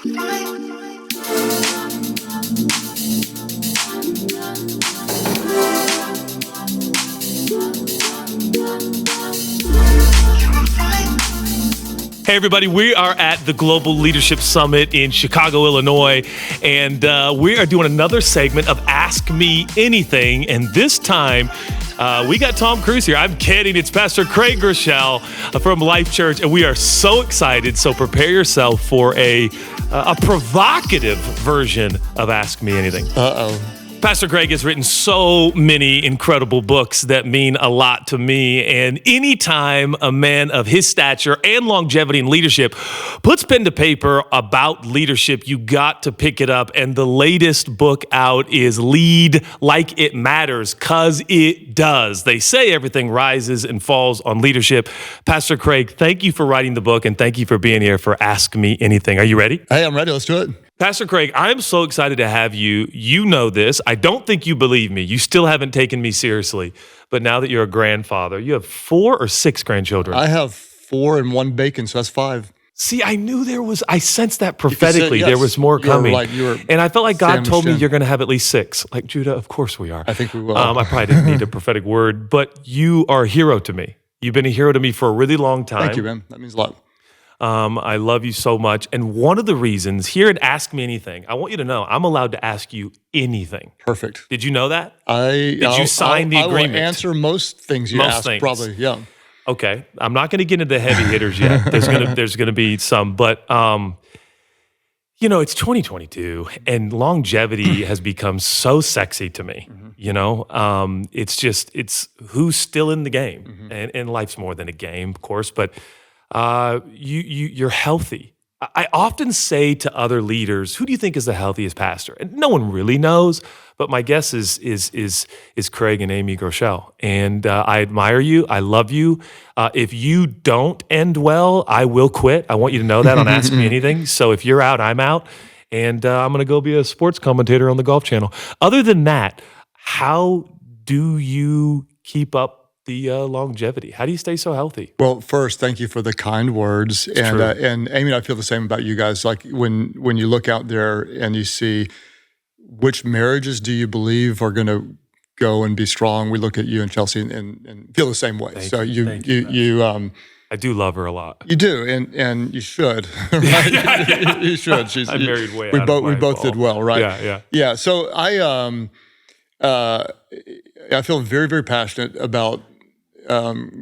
Hey, everybody, we are at the Global Leadership Summit in Chicago, Illinois, and we are doing another segment of Ask Me Anything, and this time, we got Tom Cruise here. I'm kidding. It's Pastor Craig Groeschel from Life Church, and we are so excited, so prepare yourself for a provocative version of Ask Me Anything. Uh-oh. Pastor Craig has written so many incredible books that mean a lot to me, and anytime a man of his stature and longevity in leadership puts pen to paper about leadership, you got to pick it up, and the latest book out is Lead Like It Matters, 'cause it does. They say everything rises and falls on leadership. Pastor Craig, thank you for writing the book, and thank you for being here for Ask Me Anything. Are you ready? Hey, I'm ready. Let's do it. Pastor Craig, I'm so excited to have you. You know this. I don't think you believe me. You still haven't taken me seriously. But now that you're a grandfather, you have 4 or 6 grandchildren. I have 4 and 1 bacon, so that's 5. See, I sensed that prophetically. Yes. There was more coming. And I felt like God told me you're going to have at least 6. Like, Judah, of course we are. I think we will. I probably didn't need a prophetic word, but you are a hero to me. You've been a hero to me for a really long time. Thank you, man. That means a lot. I love you so much. And one of the reasons here at Ask Me Anything, I want you to know I'm allowed to ask you anything. Perfect. Did you know that? Did you sign the agreement? I will answer most things you ask, probably. Yeah. Okay. I'm not going to get into the heavy hitters yet. There's gonna be some, but it's 2022 and longevity has become so sexy to me. Mm-hmm. It's who's still in the game, mm-hmm. and life's more than a game, of course, but you're healthy. I often say to other leaders, who do you think is the healthiest pastor? And no one really knows, but my guess is Craig and Amy Groeschel. And I admire you. I love you. If you don't end well, I will quit. I want you to know that on Ask Me Anything. So if you're out, I'm out. And I'm going to go be a sports commentator on the Golf Channel. Other than that, how do you keep up the longevity? How do you stay so healthy? Well, first, thank you for the kind words. And Amy and I feel the same about you guys. Like when you look out there and you see which marriages do you believe are going to go and be strong, we look at you and Chelsea and feel the same way. Thank you. I do love her a lot. You do, and you should. Right? You should. I married way we out both of my we both did well, right? Yeah. So I feel very, very passionate about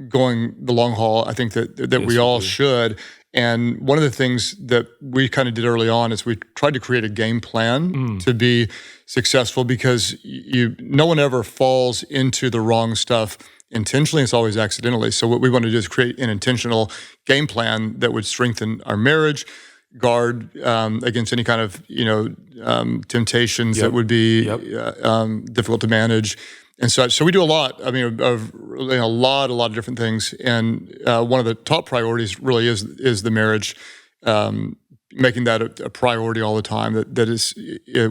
going the long haul. I think that yes, we all should. And one of the things that we kind of did early on is we tried to create a game plan to be successful, because no one ever falls into the wrong stuff intentionally. It's always accidentally. So what we want to do is create an intentional game plan that would strengthen our marriage, guard against any kind of temptations that would be difficult to manage, and such. So we do a lot. I mean, of really a lot of different things. And one of the top priorities really is the marriage, making that a priority all the time. That is,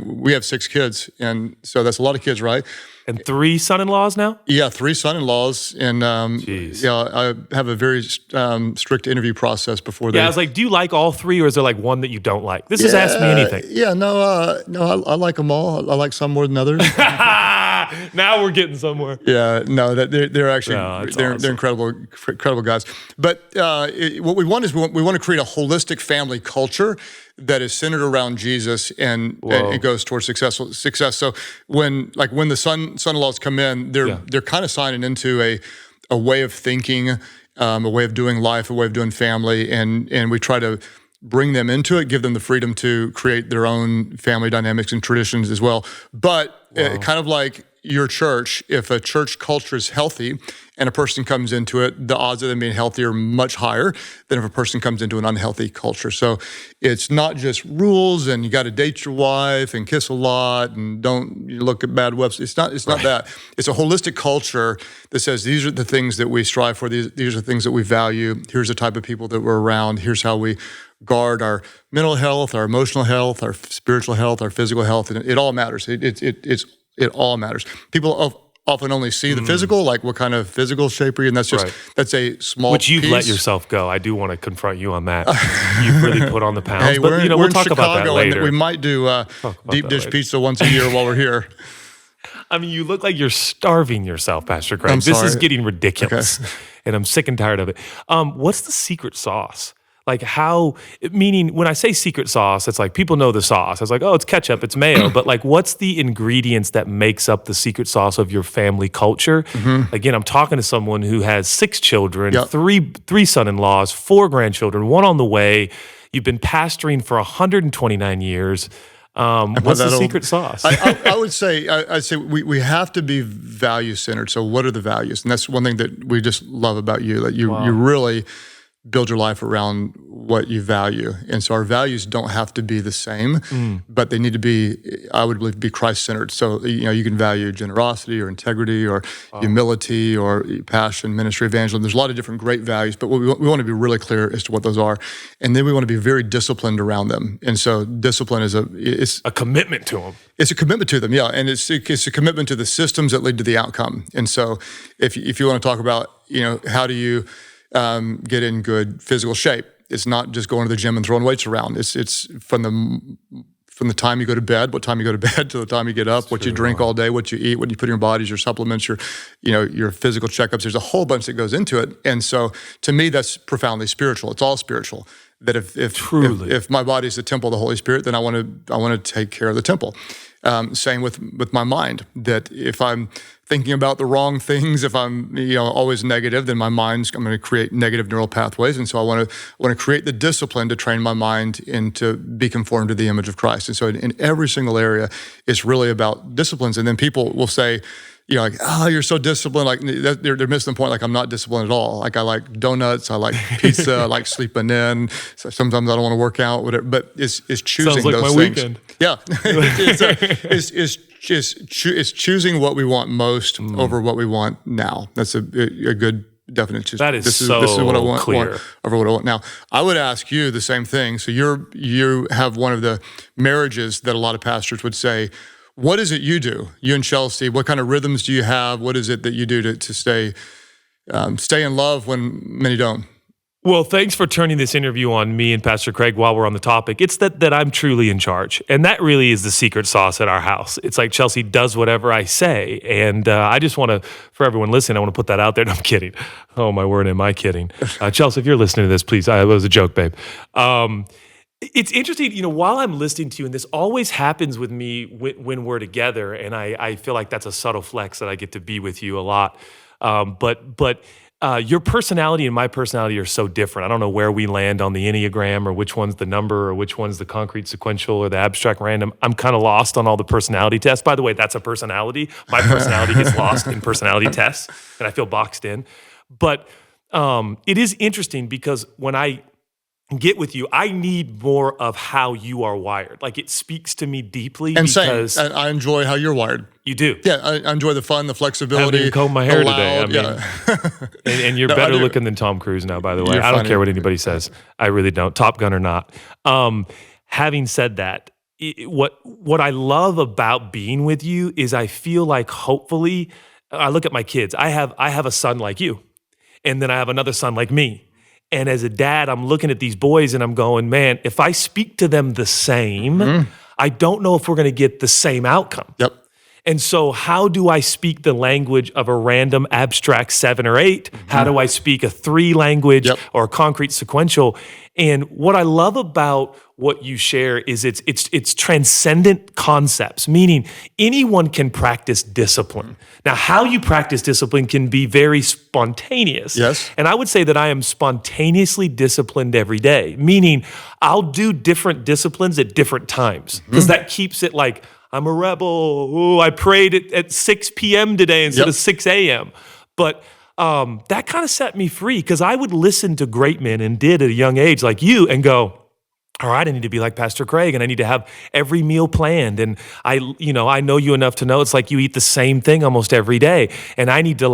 we have 6 kids, and so that's a lot of kids, right? And 3 son-in-laws now? Yeah, 3 son-in-laws, and I have a very strict interview process before they. Yeah, I was like, do you like all 3, or is there like one that you don't like? This is Ask Me Anything. I like them all. I like some more than others. Now we're getting somewhere. Yeah, no, they're actually they're incredible guys. But what we want is we want to create a holistic family culture that is centered around Jesus, and it goes towards success. So when the son-in-laws come in, they're kind of signing into a way of thinking, a way of doing life, a way of doing family, and we try to bring them into it, give them the freedom to create their own family dynamics and traditions as well. But kind of like your church, if a church culture is healthy and a person comes into it, the odds of them being healthy are much higher than if a person comes into an unhealthy culture. So it's not just rules and you got to date your wife and kiss a lot and don't look at bad websites. It's not that. It's a holistic culture that says these are the things that we strive for. These are the things that we value. Here's the type of people that we're around. Here's how we guard our mental health, our emotional health, our spiritual health, our physical health, and it all matters. It all matters. People of often only see the physical, like what kind of physical shape are you, and that's a small Which you've piece. let yourself go. I do want to confront you on that. You've really put on the pounds. Hey, but we'll talk Chicago, about that later. And we might do deep dish pizza once a year while we're here. I mean, you look like you're starving yourself, Pastor Craig. I'm This sorry. is getting ridiculous, and I'm sick and tired of it. What's the secret sauce? Like meaning when I say secret sauce, it's like people know the sauce. It's like, oh, it's ketchup, it's mayo. But like, what's the ingredients that makes up the secret sauce of your family culture? Again, I'm talking to someone who has 6 children, three son-in-laws, 4 grandchildren, 1 on the way. You've been pastoring for 129 years. What's the secret sauce? I would say, I'd say we have to be value-centered. So what are the values? And that's one thing that we just love about you, that you really build your life around what you value. And so our values don't have to be the same, but they need to be, I would believe, be Christ-centered. So, you can value generosity or integrity or humility or passion, ministry, evangelism. There's a lot of different great values, but we want to be really clear as to what those are. And then we want to be very disciplined around them. And so discipline is a commitment to them. It's a commitment to them, yeah. And it's a commitment to the systems that lead to the outcome. And so if you want to talk about, how do you get in good physical shape? It's not just going to the gym and throwing weights around. It's from the time you go to bed, what time you go to bed, to the time you get up, what you drink all day, what you eat, what you put in your bodies, your supplements, your physical checkups. There's a whole bunch that goes into it. And so to me, that's profoundly spiritual. It's all spiritual. That if my body is the temple of the Holy Spirit, then I want to take care of the temple. Same with my mind, that if I'm thinking about the wrong things, if I'm always negative, then I'm going to create negative neural pathways. And so I want to create the discipline to train my mind and to be conformed to the image of Christ. And so in every single area, it's really about disciplines. And then people will say, like, oh, you're so disciplined. Like they're missing the point. Like I'm not disciplined at all. Like I like donuts, I like pizza, I like sleeping in. So sometimes I don't want to work out, whatever. But it's choosing Sounds like those my things. Weekend. Yeah, it's choosing what we want most over what we want now. That's a good definition. That is this is what I want clear over what I want now. I would ask you the same thing. So you have one of the marriages that a lot of pastors would say. What is it you do? You and Chelsea, what kind of rhythms do you have? What is it that you do to stay in love when many don't? Well, thanks for turning this interview on me and Pastor Craig while we're on the topic. It's that I'm truly in charge. And that really is the secret sauce at our house. It's like Chelsea does whatever I say. And I just want to, for everyone listening, I want to put that out there. No, I'm kidding. Oh, my word, am I kidding? Chelsea, if you're listening to this, please, it was a joke, babe. It's interesting, while I'm listening to you, and this always happens with me when we're together, and I feel like that's a subtle flex that I get to be with you a lot. But your personality and my personality are so different. I don't know where we land on the Enneagram or which one's the number or which one's the concrete sequential or the abstract random. I'm kind of lost on all the personality tests. By the way, that's a personality. My personality gets lost in personality tests, and I feel boxed in. But it is interesting because when I get with you, I need more of how you are wired. Like it speaks to me deeply. And because I enjoy how you're wired. You do. Yeah, I enjoy the fun, the flexibility. I haven't even combed my hair today. I mean, yeah. and you're better looking than Tom Cruise now, by the way. I don't care what anybody says. I really don't. Top Gun or not. Having said that, what I love about being with you is I feel like hopefully, I look at my kids. I have a son like you, and then I have another son like me. And as a dad, I'm looking at these boys and I'm going, man, if I speak to them the same, I don't know if we're going to get the same outcome. Yep. And so how do I speak the language of a random abstract 7 or 8? How do I speak a 3 language or a concrete sequential? And what I love about what you share is it's transcendent concepts, meaning anyone can practice discipline. Now, how you practice discipline can be very spontaneous. Yes. And I would say that I am spontaneously disciplined every day, meaning I'll do different disciplines at different times because that keeps it like, I'm a rebel. Ooh, I prayed at 6 p.m. today instead of 6 a.m. But that kind of set me free because I would listen to great men and did at a young age like you and go, all right, I need to be like Pastor Craig and I need to have every meal planned. And I know you enough to know it's like you eat the same thing almost every day. And I need to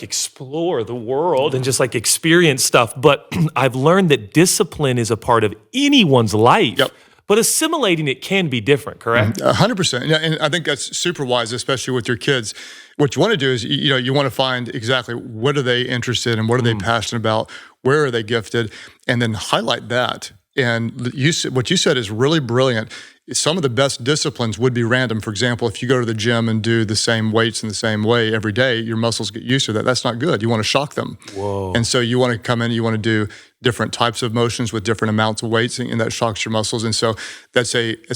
explore the world and just like experience stuff. But I've learned that discipline is a part of anyone's life. Yep. but assimilating it can be different, correct? 100%. And I think that's super wise, especially with your kids. What you want to do is, you want to find exactly what are they interested in, what are they passionate about, where are they gifted, and then highlight that. And what you said is really brilliant. Some of the best disciplines would be random. For example, if you go to the gym and do the same weights in the same way every day, your muscles get used to that. That's not good. You want to shock them. Whoa. And so you want to come in, you want to do different types of motions with different amounts of weights, and that shocks your muscles. And so it's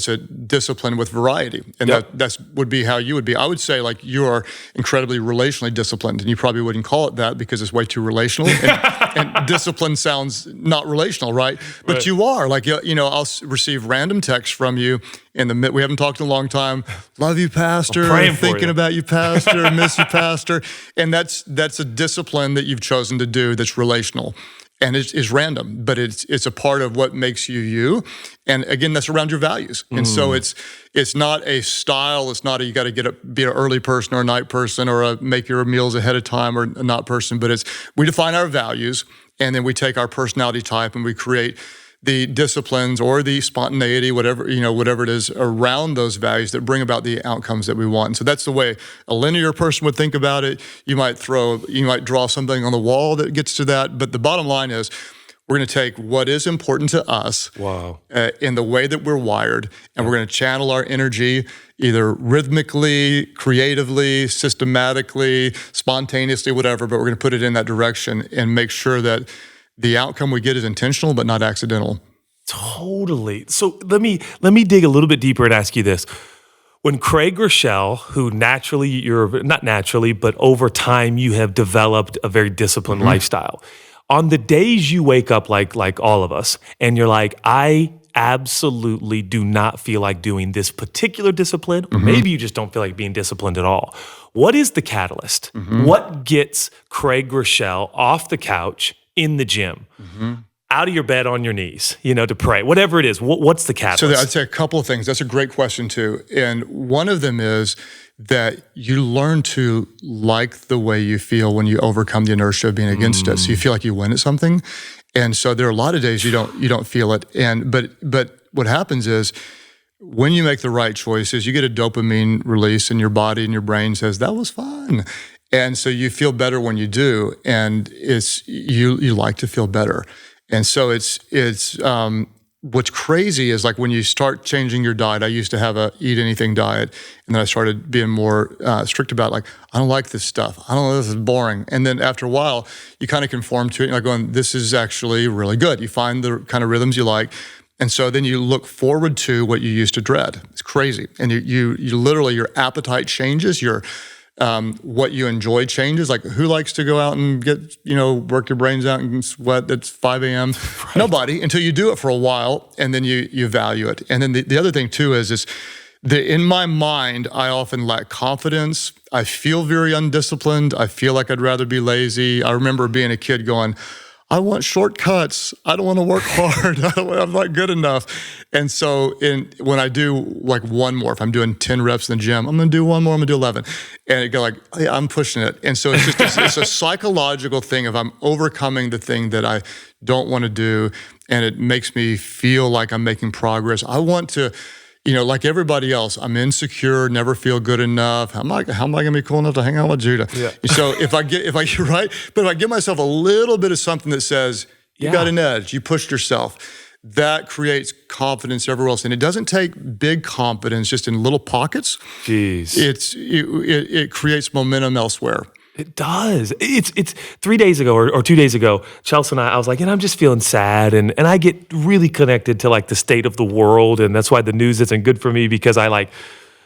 a discipline with variety. And that would be how you would be. I would say like you are incredibly relationally disciplined, and you probably wouldn't call it that because it's way too relational. And discipline sounds not relational, right? But you are. Like, I'll receive random texts from you we haven't talked in a long time. Love you, Pastor. Thinking about you, Pastor. Miss you, Pastor. And that's a discipline that you've chosen to do that's relational. And it's random, but it's a part of what makes you you. And again, that's around your values. And so it's not a style. It's not you got to be an early person or a night person or make your meals ahead of time or a not person. But we define our values, and then we take our personality type and we create the disciplines or the spontaneity, whatever it is around those values that bring about the outcomes that we want. And so that's the way a linear person would think about it. You might draw something on the wall that gets to that. But the bottom line is we're going to take what is important to us in the way that we're wired, and we're going to channel our energy either rhythmically, creatively, systematically, spontaneously, whatever, but we're going to put it in that direction and make sure that the outcome we get is intentional but not accidental. Totally. So let me dig a little bit deeper and ask you this. When Craig Groeschel, who not naturally, but over time you have developed a very disciplined lifestyle, on the days you wake up like all of us, and you're like, I absolutely do not feel like doing this particular discipline, or maybe you just don't feel like being disciplined at all. What is the catalyst? What gets Craig Groeschel off the couch in the gym, out of your bed on your knees, to pray, whatever it is? What's the catalyst? So I'd say a couple of things. That's a great question too. And one of them is that you learn to like the way you feel when you overcome the inertia of being against it. So you feel like you win at something. And so there are a lot of days you don't feel it. But what happens is when you make the right choices, you get a dopamine release in your body, and your brain says, that was fun. And so you feel better when you do, and you like to feel better. And so what's crazy is like when you start changing your diet. I used to have a eat anything diet, and then I started being more strict about I don't like this stuff. I don't know, this is boring. And then after a while, you kind of conform to it. And you're going, this is actually really good. You find the kind of rhythms you like. And so then you look forward to what you used to dread. It's crazy. And you literally, your appetite changes. What you enjoy changes. Like, who likes to go out and get, work your brains out and sweat at 5 a.m.? Right. Nobody, until you do it for a while, and then you value it. And then the other thing too is in my mind, I often lack confidence. I feel very undisciplined. I feel like I'd rather be lazy. I remember being a kid going, I want shortcuts. I don't want to work hard. I'm not good enough. And so when I do like one more, if I'm doing 10 reps in the gym, I'm going to do one more, I'm going to do 11. And it go like, hey, I'm pushing it. And so it's just, it's a psychological thing of I'm overcoming the thing that I don't want to do. And it makes me feel like I'm making progress. I want to, like everybody else, I'm insecure, never feel good enough. How am I going to be cool enough to hang out with Judah? Yeah. So if I give myself a little bit of something that says, you got an edge, you pushed yourself, that creates confidence everywhere else. And it doesn't take big confidence just in little pockets. Jeez. It creates momentum elsewhere. It does. It's 3 days ago or 2 days ago, Chelsea and I was like, I'm just feeling sad. And I get really connected to like the state of the world. And that's why the news isn't good for me, because I like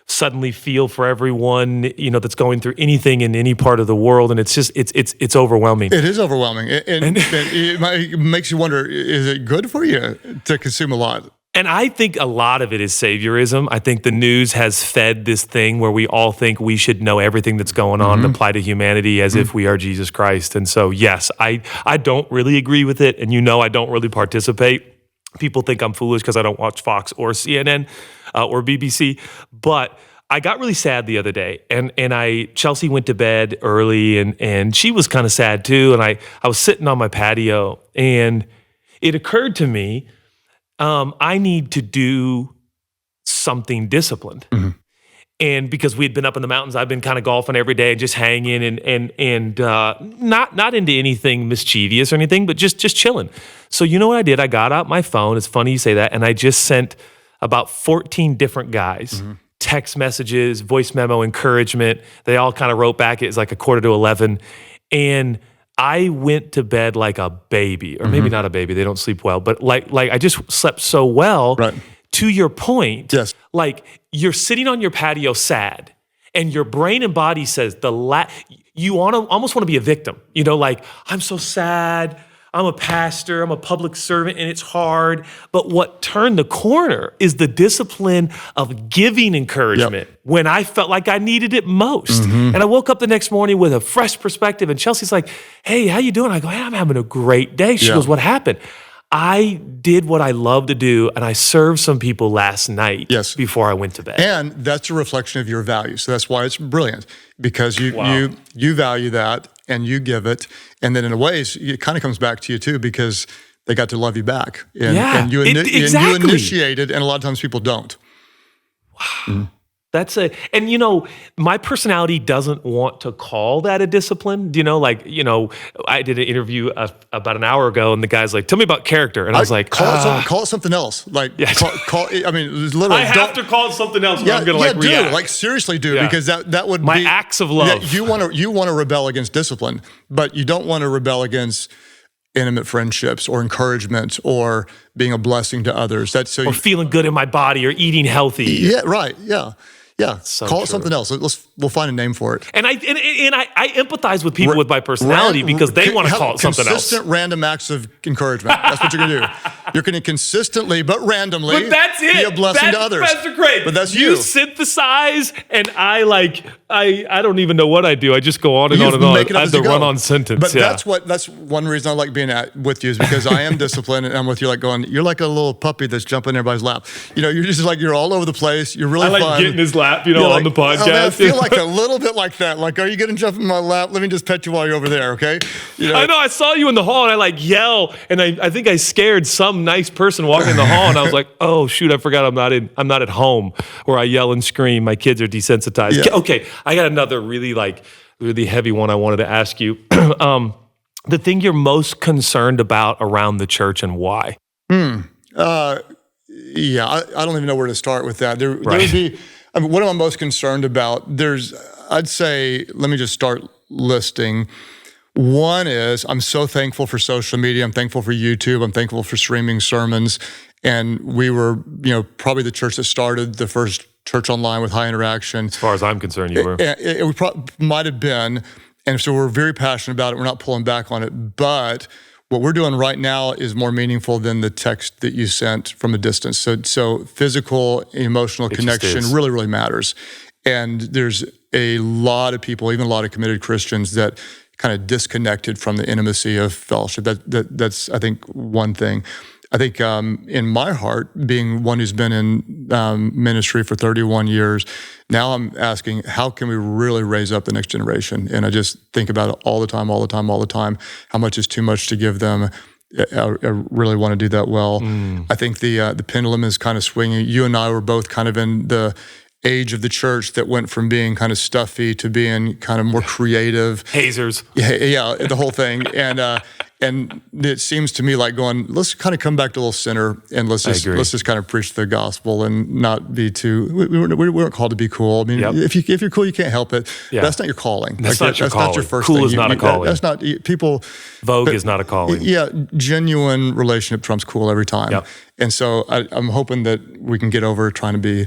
suddenly feel for everyone, that's going through anything in any part of the world. And it's just, it's overwhelming. It is overwhelming. And it makes you wonder, is it good for you to consume a lot? And I think a lot of it is saviorism. I think the news has fed this thing where we all think we should know everything that's going on and apply to humanity as if we are Jesus Christ. And so, yes, I don't really agree with it. And I don't really participate. People think I'm foolish because I don't watch Fox or CNN or BBC. But I got really sad the other day. And Chelsea went to bed early and she was kind of sad too. And I was sitting on my patio, and it occurred to me I need to do something disciplined. And because we'd been up in the mountains, I've been kind of golfing every day and just hanging and not into anything mischievous or anything, but just chilling. So you know what I did? I got out my phone. It's funny you say that. And I just sent about 14 different guys text messages, voice memo, encouragement. They all kind of wrote back. It was like 10:45. And I went to bed like a baby, or maybe not a baby. They don't sleep well, but like I just slept so well. Right. To your point, yes. Like you're sitting on your patio sad, and your brain and body says you almost want to be a victim. You know, like, I'm so sad. I'm a pastor. I'm a public servant, and it's hard. But what turned the corner is the discipline of giving encouragement when I felt like I needed it most. And I woke up the next morning with a fresh perspective, and Chelsea's like, "Hey, how you doing?" I go, "Hey, I'm having a great day." She goes, "What happened?" I did what I love to do, and I served some people last night before I went to bed. And that's a reflection of your values. So that's why it's brilliant, because you value that and you give it. And then in a way, it kind of comes back to you too, because they got to love you back. And you initiated, and a lot of times people don't. Wow. And you know, my personality doesn't want to call that a discipline. Do you know, like, you know, I did an interview about an hour ago, and the guy's like, "Tell me about character," and I was like, call it something else. Like, call. I mean, literally, I have to call it something else. Or I'm gonna react. Like seriously, do because that would my be acts of love. You want to rebel against discipline, but you don't want to rebel against intimate friendships or encouragement or being a blessing to others. Or feeling good in my body or eating healthy. Yeah, right. Yeah. Yeah, so call it something else. We'll find a name for it. And I empathize with people with my personality because they want to call it something else. Consistent random acts of encouragement. That's what you're going to do. You're going to consistently, but randomly, but that's it. Be a blessing to others. Pastor Craig. But that's you synthesize, and I don't even know what I do. I just go on and on and on. I have to run on sentence. But that's one reason I like being with you, is because I am disciplined, and I'm with you, like going, you're like a little puppy that's jumping in everybody's lap. You know, you're just like, you're all over the place. You're really fun. I like getting his lap, on the podcast. Oh, man, I feel like a little bit like that. Like, are you going to jump in my lap? Let me just pet you while you're over there, okay? You know? I know. I saw you in the hall, and I yell, and I think I scared some nice person walking in the hall, and I was like, oh shoot, I forgot I'm not at home where I yell and scream. My kids are desensitized. Yeah. Okay, I got another really heavy one I wanted to ask you. The thing you're most concerned about around the church, and why? I don't even know where to start with that. There would be. I mean, what am I most concerned about? I'd say, let me just start listing. One is, I'm so thankful for social media. I'm thankful for YouTube. I'm thankful for streaming sermons. And we were, probably the church that started the first church online with high interaction. As far as I'm concerned, you were. It might have been. And so we're very passionate about it. We're not pulling back on it. But what we're doing right now is more meaningful than the text that you sent from a distance. So physical, emotional connection really, really matters. And there's a lot of people, even a lot of committed Christians, that kind of disconnected from the intimacy of fellowship. That's I think, one thing. I think in my heart, being one who's been in ministry for 31 years, now I'm asking, how can we really raise up the next generation? And I just think about it all the time, how much is too much to give them. I really want to do that well. I think the pendulum is kind of swinging. You and I were both kind of in the age of the church that went from being kind of stuffy to being kind of more creative. Hazers. Yeah, the whole thing. And it seems to me like going, let's kind of come back to a little center, and let's just kind of preach the gospel and not be too. We weren't called to be cool. I mean, if you're cool, you can't help it. Yeah. That's not your calling. That's not your calling. Not your first cool thing. Is not a calling. That's not people. Vogue is not a calling. Yeah, genuine relationship trumps cool every time. Yep. And so I'm hoping that we can get over trying to be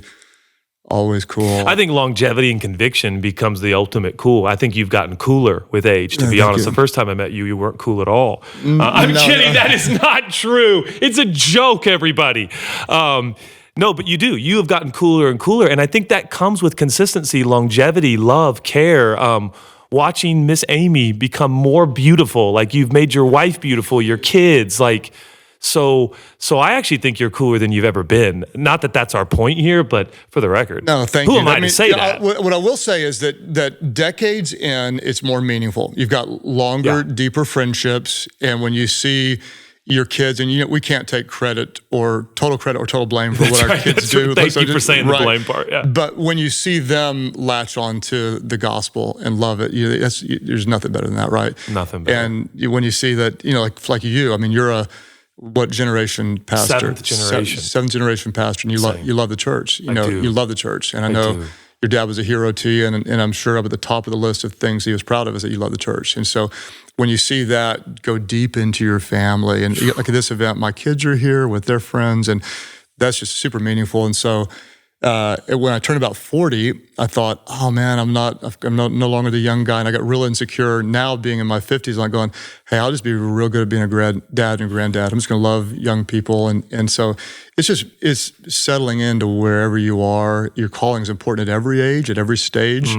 always cool. I think longevity and conviction becomes the ultimate cool. I think you've gotten cooler with age, to be honest. The first time I met you, you weren't cool at all. I'm kidding. That is not true. It's a joke, everybody. No, but you do. You have gotten cooler and cooler. And I think that comes with consistency, longevity, love, care. Watching Miss Amy become more beautiful. Like, you've made your wife beautiful, your kids, So I actually think you're cooler than you've ever been. Not that that's our point here, but for the record. No, thank you. Who am I to say that? What I will say is that decades in, it's more meaningful. You've got longer, deeper friendships, and when you see, your kids, and we can't take credit or total blame for what our kids do. Thank you for saying the blame part. Yeah. But when you see them latch on to the gospel and love it, there's nothing better than that, right? Nothing better. And when you see that, like you, I mean, you're what generation pastor? Seventh generation. Seventh generation pastor, and you love the church. You love the church, and I know your dad was a hero to you, and I'm sure up at the top of the list of things he was proud of is that you love the church. And so when you see that go deep into your family, and like at this event, my kids are here with their friends, and that's just super meaningful. And so when I turned about 40, I thought, oh man, I'm no longer the young guy, and I got real insecure. Now being in my 50s, I'm going, hey, I'll just be real good at being a dad and granddad. I'm just going to love young people, and so it's settling into wherever you are. Your calling is important at every age, at every stage.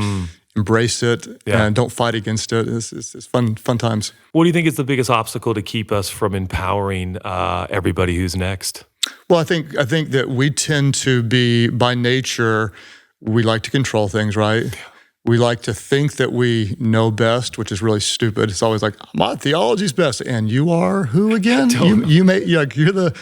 Embrace it and don't fight against it. It's fun times. What do you think is the biggest obstacle to keep us from empowering everybody who's next? Well, I think that we tend to be, by nature, we like to control things, right? Yeah. We like to think that we know best, which is really stupid. It's always like, my theology's best, and you are who again? You're the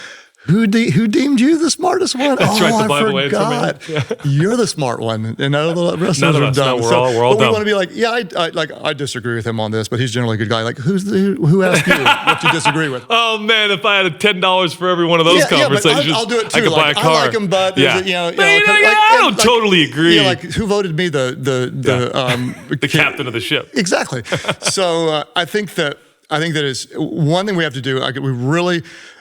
who deemed you the smartest one? That's right, the Bible I forgot. answer, man. You're the smart one, and the rest None of of us us. are dumb. No, we're all but dumb. we want to be like, I disagree with him on this, but he's generally a good guy. Like, who asked you what you disagree with? Oh man, if I had $10 for every one of those conversations, but I'll do it too. I could buy a car. I like him, but I don't totally agree. Yeah, like who voted me the captain of the ship? Exactly. So I think that is one thing we have to do.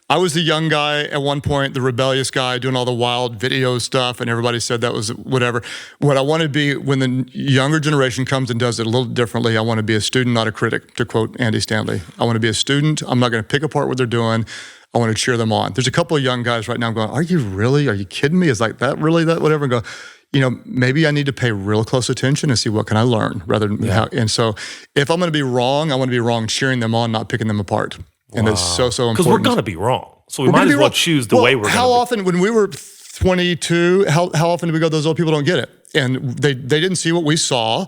I was the young guy at one point, the rebellious guy doing all the wild video stuff, and everybody said that was whatever. What I want to be when the younger generation comes and does it a little differently, I want to be a student, not a critic, to quote Andy Stanley. I want to be a student. I'm not going to pick apart what they're doing. I want to cheer them on. There's a couple of young guys right now going, are you really? Are you kidding me? Is like that really that whatever? And go, maybe I need to pay real close attention and see what can I learn rather than how. And so if I'm going to be wrong, I want to be wrong cheering them on, not picking them apart. And it's so important. Because we're going to be wrong. So we might as well choose the way we're going to be. How often, when we were 22, how often did we go, those old people don't get it? And they didn't see what we saw.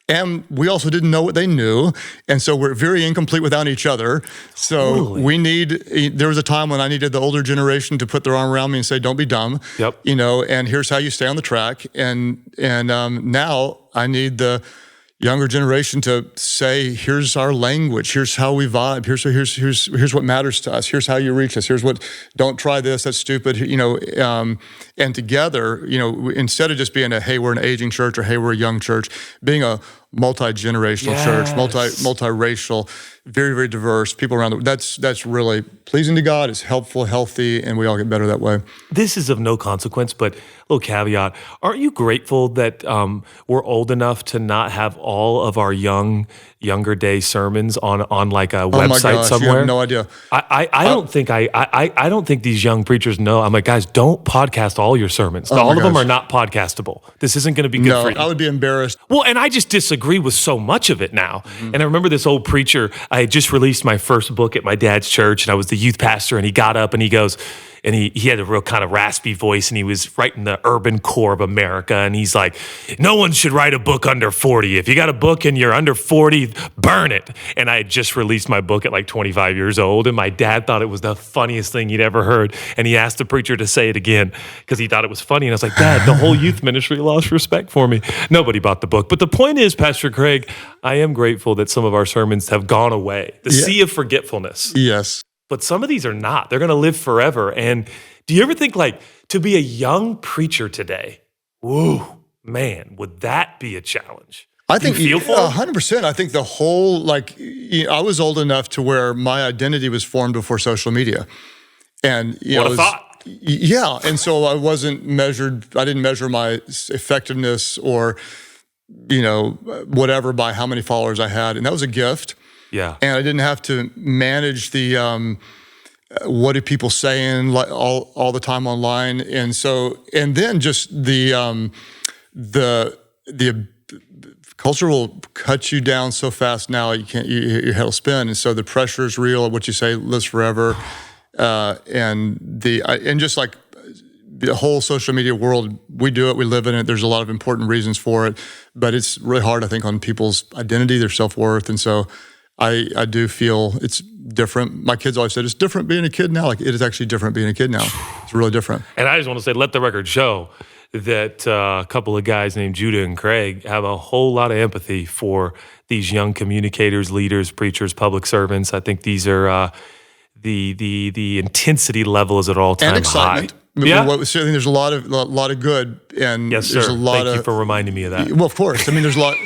And we also didn't know what they knew. And so we're very incomplete without each other. So there was a time when I needed the older generation to put their arm around me and say, don't be dumb. Yep. And here's how you stay on the track. And now I need the younger generation to say, here's our language, here's how we vibe, here's what matters to us, here's how you reach us, here's what, don't try this, that's stupid, and together, instead of just being hey, we're an aging church, or hey, we're a young church, being a multi-generational church, multiracial, very, very diverse, people around that's really pleasing to God, it's helpful, healthy, and we all get better that way. This is of no consequence, but a little caveat. Aren't you grateful that we're old enough to not have all of our younger day sermons on like a website somewhere? You have no idea. I don't think these young preachers know. I'm like, guys, don't podcast all your sermons. All of them are not podcastable. This isn't going to be good for you. I would be embarrassed. Well, and I just disagree with so much of it now. Mm-hmm. And I remember this old preacher, I had just released my first book at my dad's church, and I was the youth pastor, and he got up and he goes, and he had a real kind of raspy voice, and he was right in the urban core of America, and he's like, no one should write a book under 40. If you got a book and you're under 40, burn it. And I had just released my book at like 25 years old, and my dad thought it was the funniest thing he'd ever heard, and he asked the preacher to say it again because he thought it was funny, and I was like, Dad, the whole youth ministry lost respect for me. Nobody bought the book. But the point is, Pastor Craig, I am grateful that some of our sermons have gone away. The sea of forgetfulness. Yes. But some of these are not. They're going to live forever. And do you ever think, like, to be a young preacher today, woo, man, would that be a challenge? I think you feel for 100%. I think the whole, I was old enough to where my identity was formed before social media. And what a thought. Yeah. And so I didn't measure my effectiveness or, whatever by how many followers I had. And that was a gift. Yeah. And I didn't have to manage the what are people saying all the time online, and then just the culture will cut you down so fast now you can't, your head will spin, and so the pressure is real. What you say lives forever, and just like the whole social media world, we do it, we live in it. There's a lot of important reasons for it, but it's really hard, I think, on people's identity, their self-worth, and so I do feel it's different. My kids always said it's different being a kid now. Like, it is actually different being a kid now. It's really different. And I just want to say, let the record show that a couple of guys named Judah and Craig have a whole lot of empathy for these young communicators, leaders, preachers, public servants. I think these are the intensity level is at all-time and excitement. high. Yeah, certainly there's a lot of good, and yes, sir. There's a lot Thank you for reminding me of that. Well, of course. I mean, there's a lot.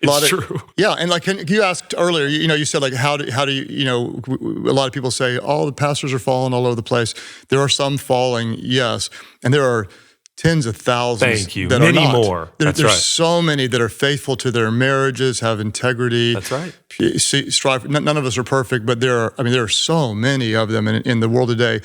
It's true. Yeah, and like you asked earlier, you said, like, how do you, a lot of people say, the pastors are falling all over the place. There are some falling, yes, and there are tens of thousands. Thank you. That Many are not. more. There's so many that are faithful to their marriages, have integrity. That's right. Strive. None of us are perfect, but there are so many of them in the world today.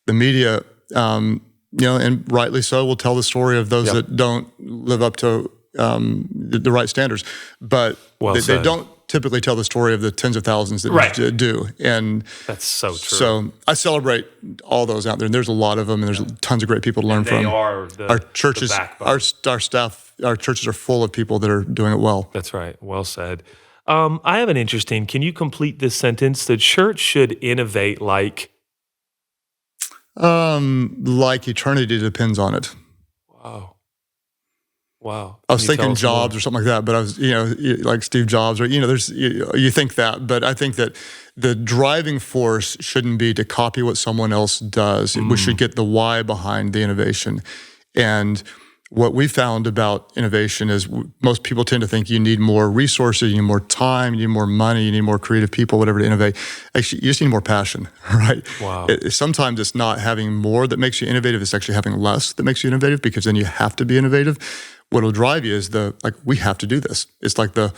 The media, and rightly so, will tell the story of those that don't live up to the right standards, but they don't typically tell the story of the tens of thousands that do. And that's so true. So I celebrate all those out there, and there's a lot of them, and there's tons of great people to learn from. They are our churches, our staff, our churches are full of people that are doing it well. That's right. Well said. I have an interesting. Can you complete this sentence? The church should innovate like eternity depends on it. Wow. I was thinking Jobs or something like that, but I was, like Steve Jobs, or, there's, you think that, but I think that the driving force shouldn't be to copy what someone else does. We should get the why behind the innovation. And what we found about innovation is most people tend to think you need more resources, you need more time, you need more money, you need more creative people, whatever, to innovate. Actually, you just need more passion, right? Wow. Sometimes it's not having more that makes you innovative, it's actually having less that makes you innovative, because then you have to be innovative. What'll drive you is we have to do this. It's like the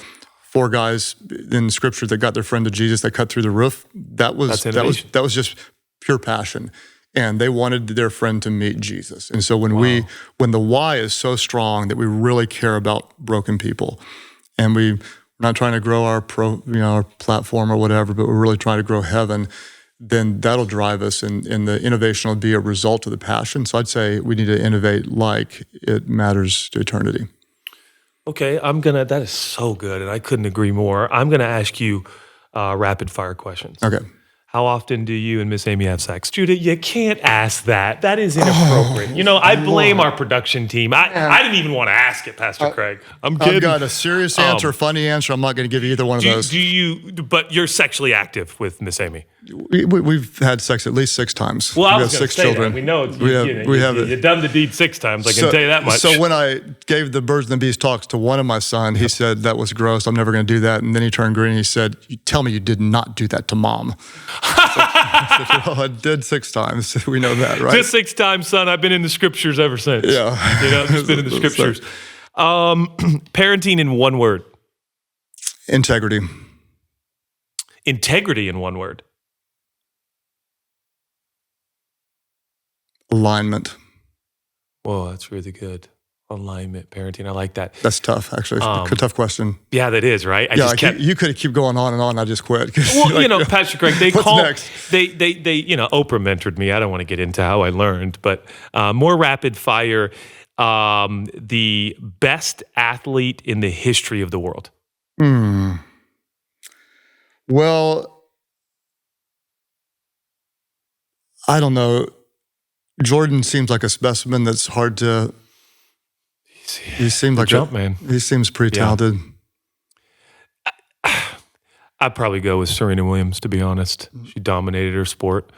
4 guys in Scripture that got their friend to Jesus, that cut through the roof. That was just pure passion, and they wanted their friend to meet Jesus. And so when the why is so strong that we really care about broken people, and we're not trying to grow our our platform or whatever, but we're really trying to grow heaven, then that'll drive us, and the innovation will be a result of the passion. So I'd say we need to innovate like it matters to eternity. Okay, that is so good, and I couldn't agree more. I'm gonna ask you rapid fire questions. Okay. How often do you and Miss Amy have sex? Judah, you can't ask that. That is inappropriate. I blame our production team. I didn't even want to ask it, Pastor Craig. I'm kidding. I've got a serious answer, a funny answer. I'm not going to give you either one of those. But you're sexually active with Miss Amy? We've had sex at least 6 times. Well, I was going to 6 children. That. We know you've done the deed 6 times. I can tell you that much. So when I gave the Birds and the Bees talks to one of my sons, he said, that was gross. I'm never going to do that. And then he turned green and he said, you tell me you did not do that to Mom. I said, well, I did 6 times. We know that, right? Just 6 times, son. I've been in the Scriptures ever since. Yeah. It's been in the Scriptures. Parenting in one word. Integrity. Integrity in one word. Alignment. Whoa, that's really good. Alignment, parenting. I like that. That's tough, actually. Tough question. Yeah, that is, right? You could keep going on and on. I just quit. Well, Pastor Craig, What's next? They Oprah mentored me. I don't want to get into how I learned, but more rapid fire. The best athlete in the history of the world. Well, I don't know. Jordan seems like a specimen that's hard to. He seems like jump man. He seems pretty talented. I'd probably go with Serena Williams, to be honest. She dominated her sport.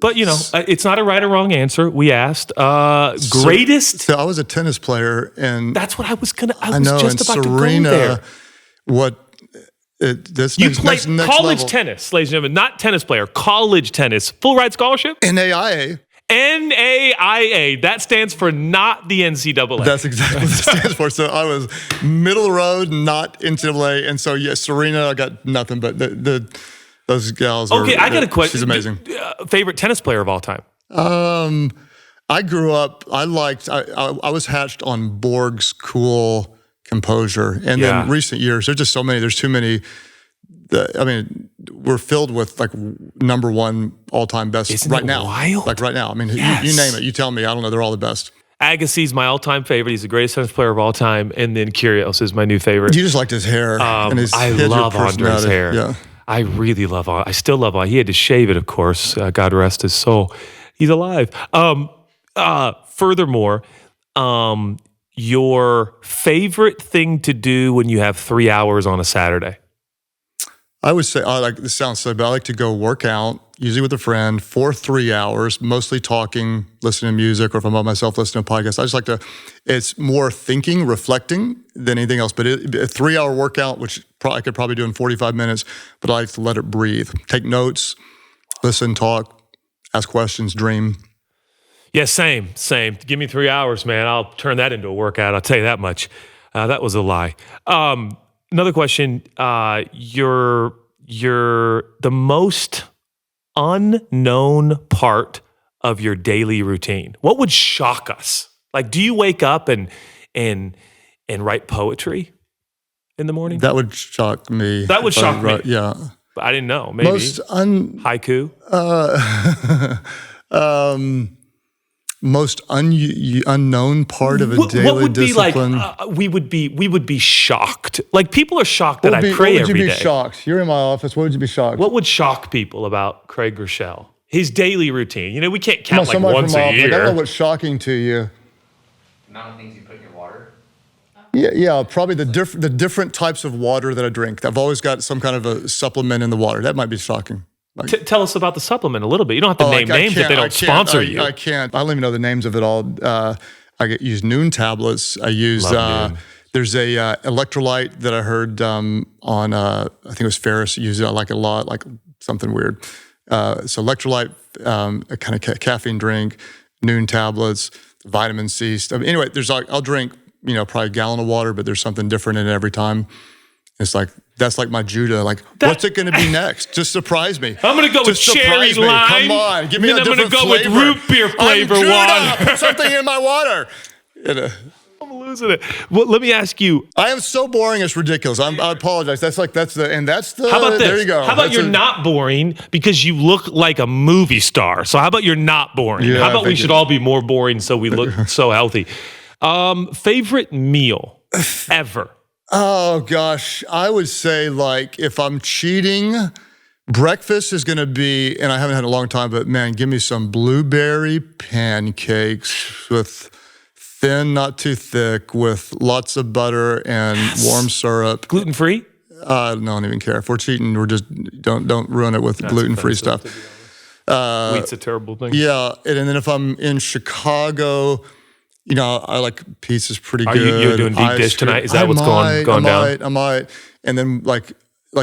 But, it's not a right or wrong answer. We asked. Greatest? So I was a tennis player, and that's what I was just about Serena, to go there. You played next college level. tennis, ladies and gentlemen. Not tennis player, college tennis. Full ride scholarship? NAIA. NAIA. That stands for not the NCAA. That's exactly what it stands for. So I was middle of the road, not NCAA. And so, yes, Serena, I got nothing, but those gals are. Okay, I got a question. She's amazing. Favorite tennis player of all time? I grew up, I was hatched on Borg's cool composure. And then recent years, there's just so many, there's too many. We're filled with like number 1 all-time best. Isn't right it now. Wild? Like right now. I mean, you name it. You tell me. I don't know. They're all the best. Agassi's my all-time favorite. He's the greatest tennis player of all time. And then Kyrgios is my new favorite. You just liked his hair. And his I love Andre's hair. Yeah. I really love Ozzy. I still love Ozzy. He had to shave it, of course. God rest his soul. He's alive. Furthermore, your favorite thing to do when you have 3 hours on a Saturday? I would say, this sounds so bad. I like to go work out, usually with a friend, for 3 hours, mostly talking, listening to music, or if I'm by myself, listening to podcasts. I just like to, it's more thinking, reflecting than anything else. But a 3-hour workout, which I could probably do in 45 minutes, but I like to let it breathe. Take notes, listen, talk, ask questions, dream. Yeah, same. Give me 3 hours, man. I'll turn that into a workout. I'll tell you that much. That was a lie. Another question. You're the most unknown part of your daily routine. What would shock us? Like, do you wake up and write poetry in the morning? That would shock me. That would shock me. Yeah. But I didn't know. Maybe. Haiku? Most unknown part of a daily discipline. We would be shocked. Like, people are shocked that I pray every day. What would you be shocked? You're in my office. What would you be shocked? What would shock people about Craig Groeschel? His daily routine. You know, we can't count like once a year. I don't know what's shocking to you. The amount of things you put in your water. Yeah, probably the different types of water that I drink. I've always got some kind of a supplement in the water. That might be shocking. Tell us about the supplement a little bit. You don't have to name names if they don't sponsor you. I can't. I don't even know the names of it all. I use Noon tablets. I use, there's a electrolyte that I heard on, I think it was Ferris, used it like a lot, like something weird. So electrolyte, a kind of caffeine drink, Noon tablets, vitamin C stuff. Anyway, I'll drink, probably a gallon of water, but there's something different in it every time. It's like, that's like my Judah. Like, what's it going to be next? Just surprise me. I'm going to go with cherry lime. Come on, give me a different flavor. I'm going to go with root beer flavor water. Put something in my water. I'm losing it. Well, let me ask you. I am so boring, it's ridiculous. I apologize. That's the. How about this? There you go. How about you're not boring because you look like a movie star? So how about you're not boring? Yeah, how about we should all be more boring so we look so healthy? Favorite meal ever? Oh, gosh. I would say, like, if I'm cheating, breakfast is going to be, and I haven't had it in a long time, but man, give me some blueberry pancakes with thin, not too thick, with lots of butter and warm syrup. Gluten-free? I don't even care. If we're cheating, we're just, don't ruin it with gluten-free stuff. Wheat's a terrible thing. Yeah. And then if I'm in Chicago, I like pizza's pretty good. Are you doing deep dish tonight? Is that what's going down? I might. And then like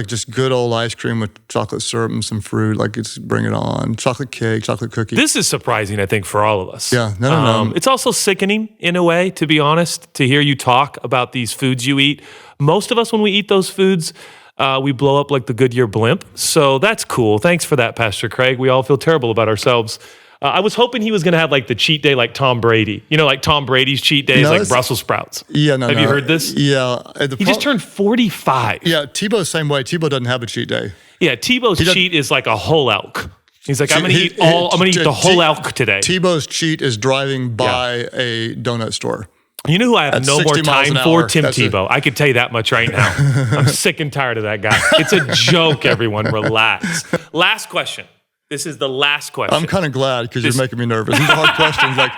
just good old ice cream with chocolate syrup and some fruit. Like, bring it on. Chocolate cake, chocolate cookie. This is surprising, I think, for all of us. Yeah, no. It's also sickening in a way, to be honest, to hear you talk about these foods you eat. Most of us, when we eat those foods, we blow up like the Goodyear blimp. So that's cool. Thanks for that, Pastor Craig. We all feel terrible about ourselves. I was hoping he was going to have like the cheat day like Tom Brady. Like Tom Brady's cheat day is like Brussels sprouts. Yeah, Have you heard this? Yeah. He just turned 45. Yeah, Tebow's same way. Tebow doesn't have a cheat day. Yeah, Tebow's cheat is like a whole elk. He's like, I'm going to eat the whole elk today. Tebow's cheat is driving by a donut store. You know who I have no more time for? Tim Tebow. I could tell you that much right now. I'm sick and tired of that guy. It's a joke, everyone. Relax. Last question. This is the last question. I'm kind of glad because you're making me nervous. These are hard questions. Like,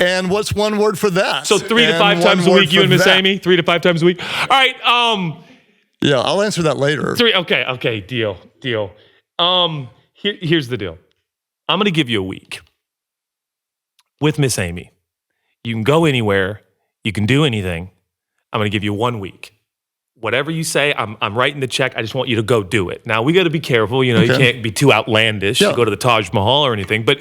and what's one word for that? So 3 to 5 times a week, you and Miss Amy? 3 to 5 times a week? All right. Yeah, I'll answer that later. Okay, deal. Here's the deal. I'm going to give you a week with Miss Amy. You can go anywhere. You can do anything. I'm going to give you 1 week. Whatever you say, I'm writing the check. I just want you to go do it. Now, we got to be careful. You can't be too outlandish to go to the Taj Mahal or anything. But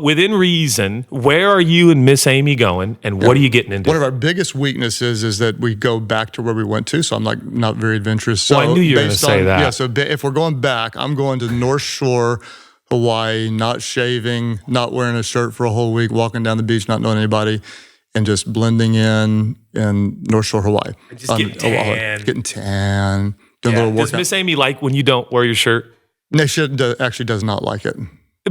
within reason, where are you and Miss Amy going, and what are you getting into? One of our biggest weaknesses is that we go back to where we went to, so I'm like not very adventurous. So I knew you were going to say that. Yeah, so if we're going back, I'm going to North Shore, Hawaii, not shaving, not wearing a shirt for a whole week, walking down the beach, not knowing anybody, and just blending in North Shore, Hawaii. Just getting tan. Getting tan. Doing a little workout. Does Miss Amy like when you don't wear your shirt? No, she actually does not like it.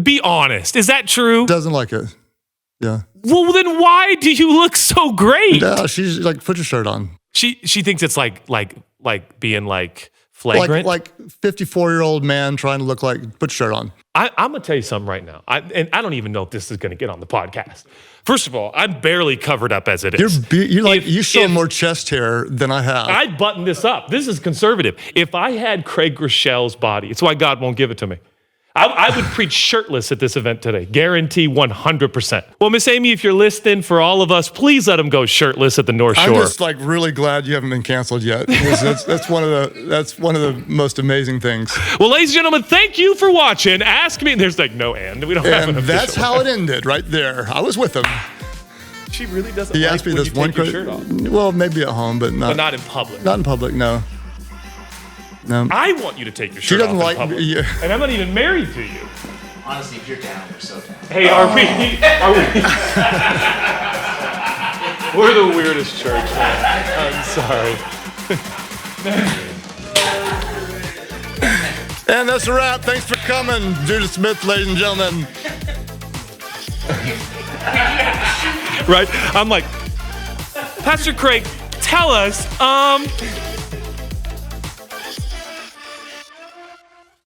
Be honest. Is that true? Doesn't like it. Yeah. Well, then why do you look so great? Yeah, she's like, put your shirt on. She thinks it's like being like Flagrant? Like 54-year-old man trying to look like, put a shirt on. I'm going to tell you something right now. And I don't even know if this is going to get on the podcast. First of all, I'm barely covered up as it is. You show more chest hair than I have. I button this up. This is conservative. If I had Craig Groeschel's body, it's why God won't give it to me. I would preach shirtless at this event today. Guarantee 100%. Well, Miss Amy, if you're listening, for all of us, please let him go shirtless at the North Shore. I'm just really glad you haven't been canceled yet. That's one of the most amazing things. Well, ladies and gentlemen, thank you for watching. Ask Me. There's no and. We don't have an official. That's how it ended right there. I was with him. She really doesn't. He asked me this one question. Well, maybe at home, but not in public. Not in public, no. No. I want you to take your shirt off in public. Yeah. And I'm not even married to you. Honestly, if you're down, we're so down. Hey, are we? We're the weirdest church, man. I'm sorry. And that's a wrap. Thanks for coming, Judah Smith, ladies and gentlemen. Right? I'm like, Pastor Craig, tell us,